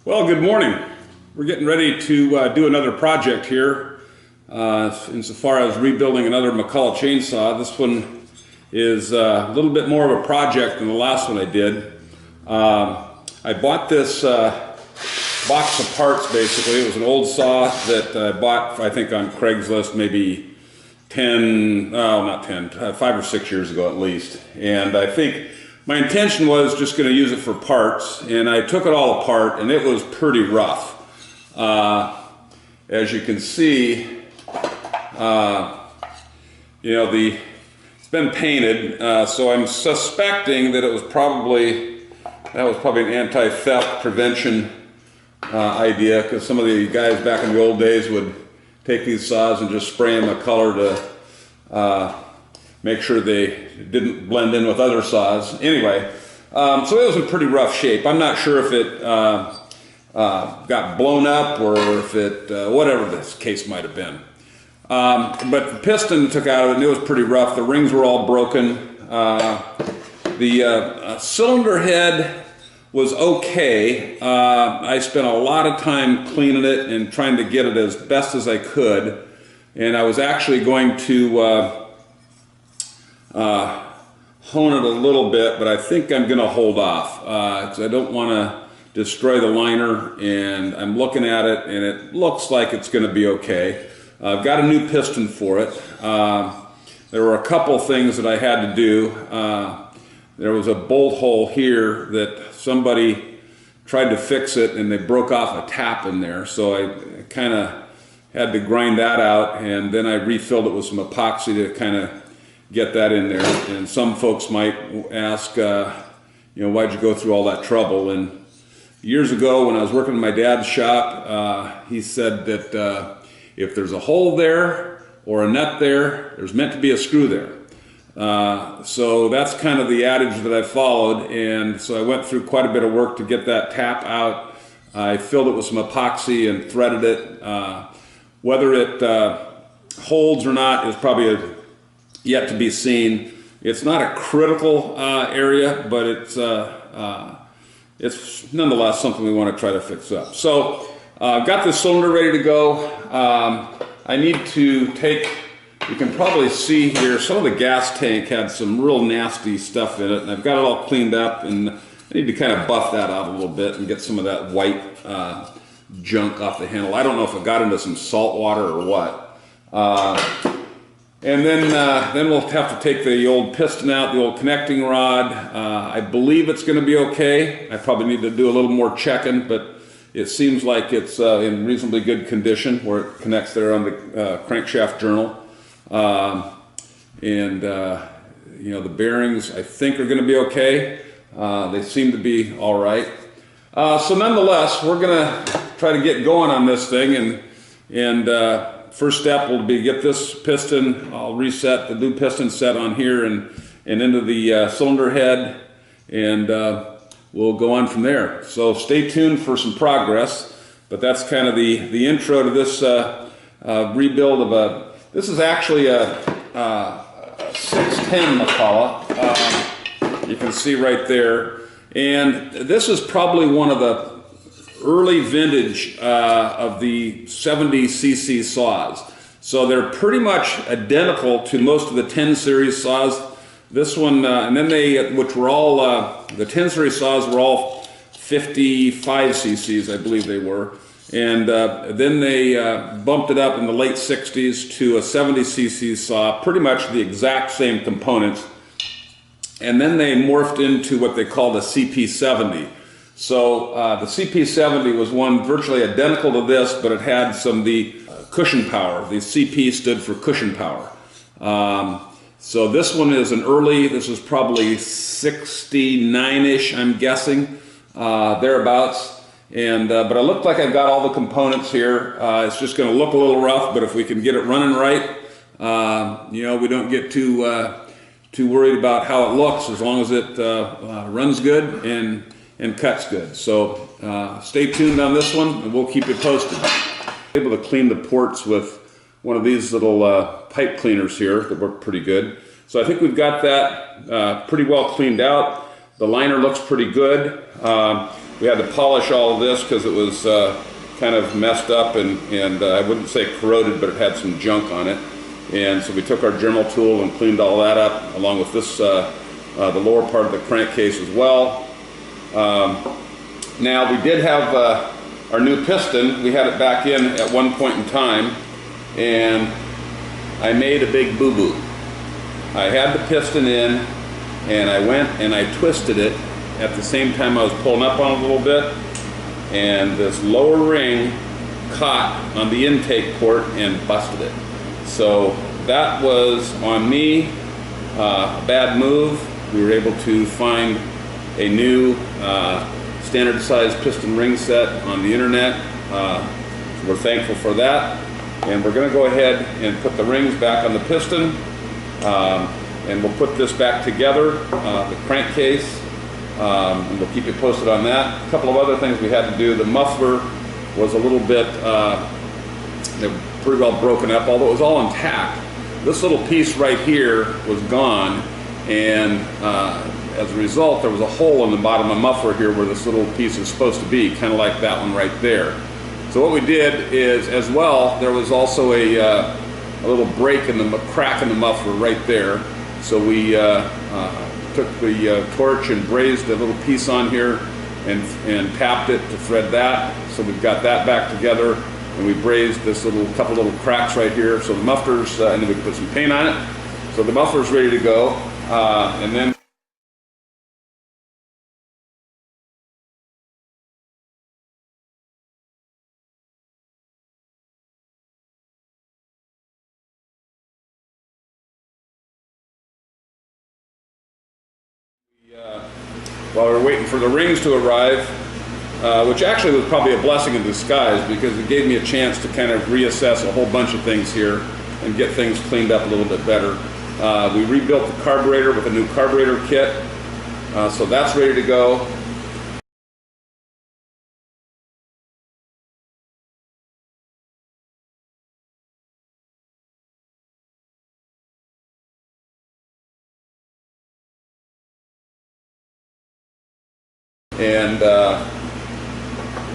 Well, good morning. We're getting ready to do another project here insofar as rebuilding another McCulloch chainsaw. This one is a little bit more of a project than the last one I did. I bought this box of parts basically. It was an old saw that I bought, I think, on Craigslist maybe 5 or 6 years ago at least. And I think my intention was just going to use it for parts, and I took it all apart, and it was pretty rough. As you can see, it's been painted, so I'm suspecting that that was probably an anti-theft prevention idea, because some of the guys back in the old days would take these saws and just spray them a color to make sure they didn't blend in with other saws. Anyway, so it was in pretty rough shape. I'm not sure if it got blown up or if it, whatever this case might have been. But the piston took out of it and it was pretty rough. The rings were all broken. The cylinder head was okay. I spent a lot of time cleaning it and trying to get it as best as I could. And I was actually going to hone it a little bit, but I think I'm going to hold off because I don't want to destroy the liner, and I'm looking at it and it looks like it's going to be okay. I've got a new piston for it. There were a couple things that I had to do. There was a bolt hole here that somebody tried to fix it and they broke off a tap in there, so I kind of had to grind that out, and then I refilled it with some epoxy to kind of get that in there. And some folks might ask, why'd you go through all that trouble? And years ago when I was working in my dad's shop, he said that if there's a hole there or a nut there, there's meant to be a screw there. So that's kind of the adage that I followed, and so I went through quite a bit of work to get that tap out. I filled it with some epoxy and threaded it. Whether it holds or not is probably yet to be seen. It's not a critical area, but it's nonetheless something we want to try to fix up. So I've got this cylinder ready to go. I need to take, you can probably see here, some of the gas tank had some real nasty stuff in it, and I've got it all cleaned up, and I need to kind of buff that out a little bit and get some of that white junk off the handle. I don't know if it got into some salt water or what. And then we'll have to take the old piston out, the old connecting rod. I believe it's going to be okay. I probably need to do a little more checking, but it seems like it's in reasonably good condition where it connects there on the crankshaft journal. The bearings I think are going to be okay. They seem to be all right. So nonetheless, we're going to try to get going on this thing, and first step will be get this piston. I'll reset the new piston set on here and into the cylinder head, and we'll go on from there. So stay tuned for some progress, but that's kind of the intro to this rebuild of a, this is actually a 610 McCulloch. You can see right there, and this is probably one of the early vintage of the 70cc saws. So they're pretty much identical to most of the 10 series saws. This one, and then they, which were all, the 10 series saws were all 55 cc's, I believe they were. And then they bumped it up in the late 60s to a 70cc saw, pretty much the exact same components. And then they morphed into what they call the CP70. So the CP70 was one virtually identical to this, but it had the cushion power. The CP stood for cushion power. So this one is an early, this is probably 69-ish, I'm guessing, thereabouts. And but it looked like I've got all the components here. It's just going to look a little rough, but if we can get it running right, we don't get too worried about how it looks, as long as it runs good and cuts good. So stay tuned on this one, and we'll keep you posted. I'm able to clean the ports with one of these little pipe cleaners here that work pretty good. So I think we've got that pretty well cleaned out. The liner looks pretty good. We had to polish all of this because it was kind of messed up and I wouldn't say corroded, but it had some junk on it. And so we took our Dremel tool and cleaned all that up, along with this, the lower part of the crankcase as well. Now we did have our new piston. We had it back in at one point in time, and I made a big boo-boo. I had the piston in, and I went and I twisted it at the same time I was pulling up on it a little bit, and this lower ring caught on the intake port and busted it. So that was on me, a bad move. We were able to find a new standard size piston ring set on the internet. So we're thankful for that. And we're going to go ahead and put the rings back on the piston. And we'll put this back together, the crankcase, and we'll keep you posted on that. A couple of other things we had to do. The muffler was a little bit pretty well broken up, although it was all intact. This little piece right here was gone, and as a result there was a hole in the bottom of the muffler here where this little piece is supposed to be, kind of like that one right there. So what we did is, as well, there was also a little break in the crack in the muffler right there. So we took the torch and brazed a little piece on here and tapped it to thread that. So we've got that back together, and we brazed this couple little cracks right here. So the muffler's, and then we put some paint on it. So the muffler's ready to go, and then while we were waiting for the rings to arrive, which actually was probably a blessing in disguise, because it gave me a chance to kind of reassess a whole bunch of things here and get things cleaned up a little bit better. We rebuilt the carburetor with a new carburetor kit, so that's ready to go.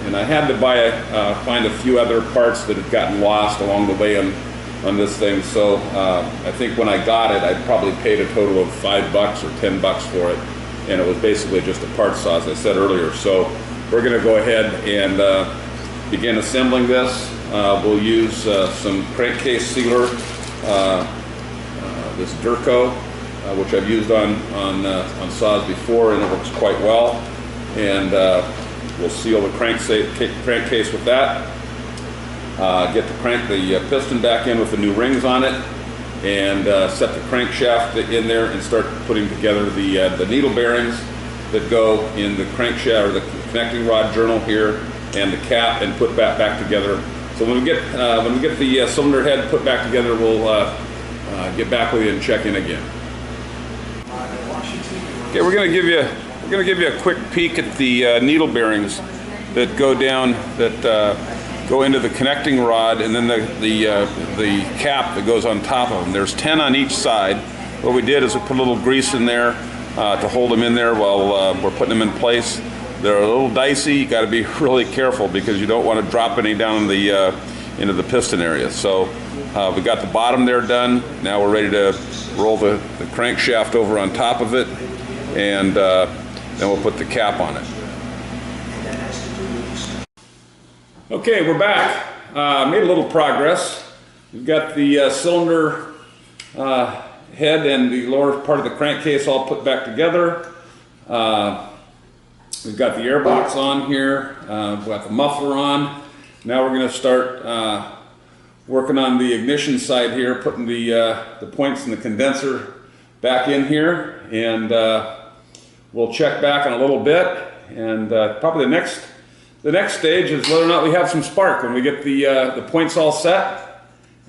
And I had to find a few other parts that had gotten lost along the way on this thing. So I think when I got it, I probably paid a total of $5 or $10 for it, and it was basically just a part saw, as I said earlier. So we're going to go ahead and begin assembling this. We'll use some crankcase sealer, this Durco, which I've used on saws before, and it works quite well. And we'll seal the crankcase with that. Get the piston back in with the new rings on it, and set the crankshaft in there and start putting together the needle bearings that go in the crankshaft or the connecting rod journal here, and the cap, and put that back together. So when we get the cylinder head put back together, we'll get back with you and check in again. Okay, we're going to give you a quick peek at the needle bearings that go down, that go into the connecting rod, and then the cap that goes on top of them. There's 10 on each side. What we did is we put a little grease in there to hold them in there while we're putting them in place. They're a little dicey. You got to be really careful because you don't want to drop any down into the piston area. So we got the bottom there done. Now we're ready to roll the crankshaft over on top of it, and then we'll put the cap on it. Okay, we're back. Made a little progress. We've got the cylinder head and the lower part of the crankcase all put back together. We've got the airbox on here. We've got the muffler on. Now we're going to start working on the ignition side here, putting the points in the condenser back in here, and we'll check back in a little bit, and probably the next stage is whether or not we have some spark when we get the points all set,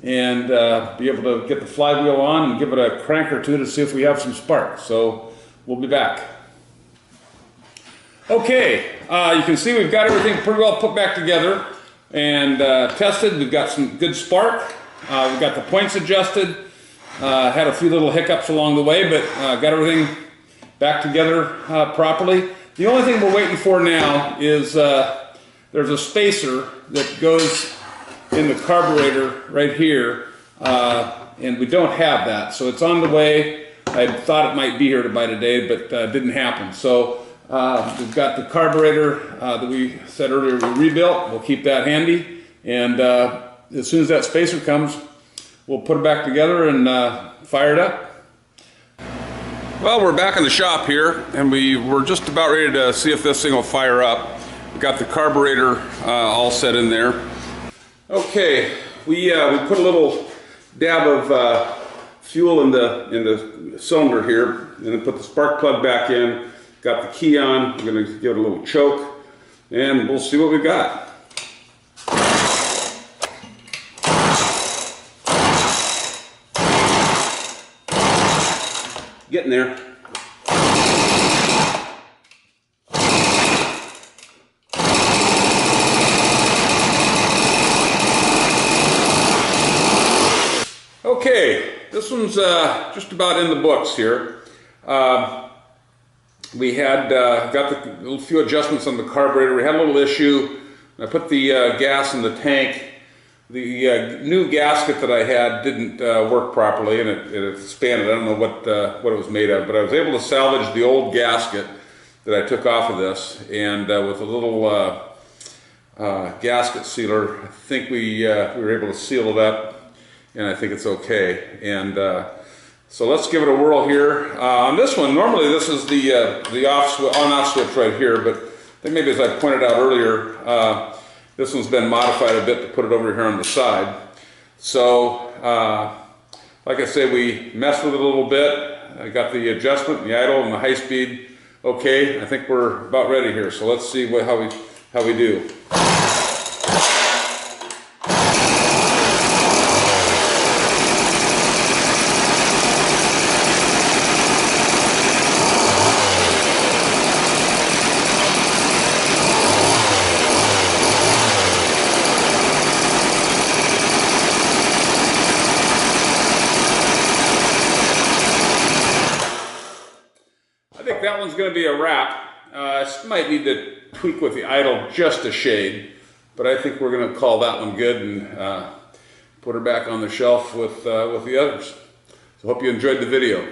and be able to get the flywheel on and give it a crank or two to see if we have some spark. So we'll be back. Okay, you can see we've got everything pretty well put back together and tested. We've got some good spark. We've got the points adjusted. Had a few little hiccups along the way, but got everything back together properly. The only thing we're waiting for now is there's a spacer that goes in the carburetor right here, and we don't have that, so it's on the way. I thought it might be here by today, but didn't happen. So we've got the carburetor that we said earlier we rebuilt. We'll keep that handy, and as soon as that spacer comes, we'll put it back together and fire it up. Well, we're back in the shop here, and we were just about ready to see if this thing will fire up. We got the carburetor all set in there. Okay, we put a little dab of fuel in the cylinder here, and then put the spark plug back in. Got the key on. We're going to give it a little choke, and we'll see what we got. Getting there. Okay, this one's just about in the books here. We had got the little few adjustments on the carburetor. We had a little issue. I put the gas in the tank. The new gasket that I had didn't work properly, and it expanded. I don't know what it was made of, but I was able to salvage the old gasket that I took off of this, and with a little gasket sealer, I think we were able to seal it up, and I think it's okay. And so let's give it a whirl here. On this one, normally this is the on-off switch right here, but I think maybe as I pointed out earlier, this one's been modified a bit to put it over here on the side. So, like I say, we messed with it a little bit. I got the adjustment, the idle, and the high speed. Okay, I think we're about ready here. So let's see how we do. I think that one's going to be a wrap. Might need to tweak with the idle just a shade, but I think we're going to call that one good and put her back on the shelf with the others. So hope you enjoyed the video.